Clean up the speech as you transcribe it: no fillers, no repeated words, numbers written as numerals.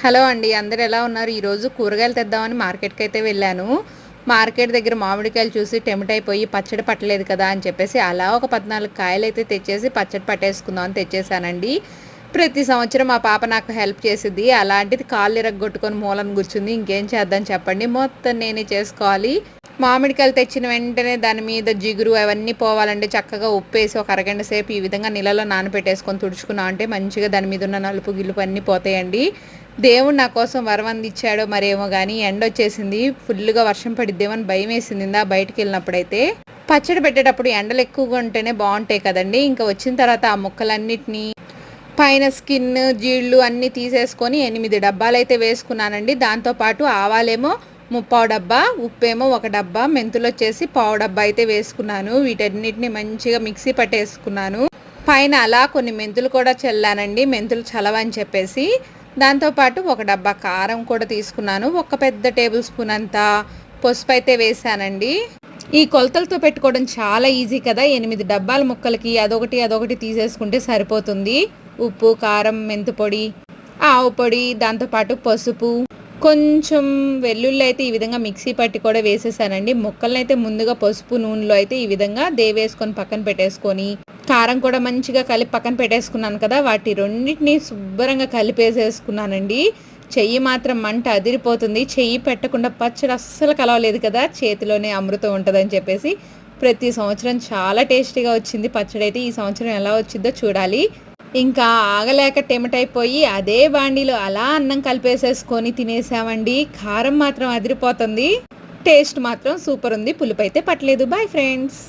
Hello అండి, అందరూ ఎలా ఉన్నారు? ఈరోజు కూరగాయలు తెద్దామని మార్కెట్కి అయితే వెళ్ళాను. మార్కెట్ దగ్గర మామిడికాయలు చూసి టెంప్ట్ అయిపోయి పచ్చడి పట్టలేదు కదా అని చెప్పేసి అలా ఒక 14 కాయలు అయితే తెచ్చేసి పచ్చడి పట్టేసుకుందాం అని తెచ్చేసానండి. ప్రతి సంవత్సరం మా పాప నాకు హెల్ప్ చేసిద్ది. అలాంటిది కాళ్ళు ఇరగ్గొట్టుకొని మూలను కూర్చుంది. ఇంకేం చేద్దాం చెప్పండి, మొత్తం నేనే చేసుకోవాలి. మామిడికాయలు తెచ్చిన వెంటనే దాని మీద జిగురు అవన్నీ పోవాలంటే చక్కగా ఉప్పేసి ఒక అరగంట సేపు ఈ విధంగా నీళ్ళలో నానబెట్టేసుకొని తుడుచుకున్నాం అంటే మంచిగా దాని మీద ఉన్న నలుపు గిలుపు అన్నీ పోతాయండి. దేవుడు నా కోసం వరం అందించాడో మరేమో కానీ ఎండ వచ్చేసింది. ఫుల్గా వర్షం పడిద్దేమని భయం వేసింది బయటికి వెళ్ళినప్పుడైతే. పచ్చడి పెట్టేటప్పుడు ఎండలు ఎక్కువగా ఉంటేనే బాగుంటాయి కదండి. ఇంకా వచ్చిన తర్వాత ఆ ముక్కలన్నిటినీ పైన స్కిన్ జీళ్ళు అన్నీ తీసేసుకొని 8 డబ్బాలు అయితే వేసుకున్నానండి. దాంతోపాటు ఆవాలేమో 30 డబ్బా, ఉప్పేమో 1 డబ్బా, మెంతులు వచ్చేసి 1/4 డబ్బా అయితే వేసుకున్నాను. వీటన్నిటిని మంచిగా మిక్సీ పట్టేసుకున్నాను. పైన అలా కొన్ని మెంతులు కూడా చల్లానండి, మెంతులు చలవని చెప్పేసి. దాంతోపాటు 1 డబ్బా కారం కూడా తీసుకున్నాను. ఒక పెద్ద టేబుల్ స్పూన్ అంతా పసుపు అయితే వేసానండి. ఈ కొలతలతో పెట్టుకోవడం చాలా ఈజీ కదా. 8 డబ్బాల ముక్కలకి అదొకటి తీసేసుకుంటే సరిపోతుంది. ఉప్పు, కారం, మెంతు పొడి, ఆవు పొడి, దాంతోపాటు పసుపు, కొంచెం వెల్లుల్లి అయితే ఈ విధంగా మిక్సీ పట్టి కూడా వేసేసానండి. ముక్కలను అయితే ముందుగా పసుపు నూనెలో అయితే ఈ విధంగా దేవేసుకొని పక్కన పెట్టేసుకొని కారం కూడా మంచిగా కలిపి పక్కన పెట్టేసుకున్నాను కదా. వాటి రెండింటిని శుభ్రంగా కలిపేసేసుకున్నానండి. చెయ్యి మాత్రం మంట అదిరిపోతుంది. చెయ్యి పెట్టకుండా పచ్చడి అస్సలు కలవలేదు కదా. చేతిలోనే అమృతం ఉంటుందని చెప్పేసి ప్రతి సంవత్సరం చాలా టేస్టీగా వచ్చింది పచ్చడి అయితే. ఈ సంవత్సరం ఎలా వచ్చిందో చూడాలి. ఇంకా ఆగలేక టెమటైపోయి అదే బాండీలో అలా అన్నం కలిపేసేసుకొని తినేసామండి. కారం మాత్రం అదిరిపోతుంది, టేస్ట్ మాత్రం సూపర్ ఉంది. పులుపు అయితే పట్టలేదు. Bye friends.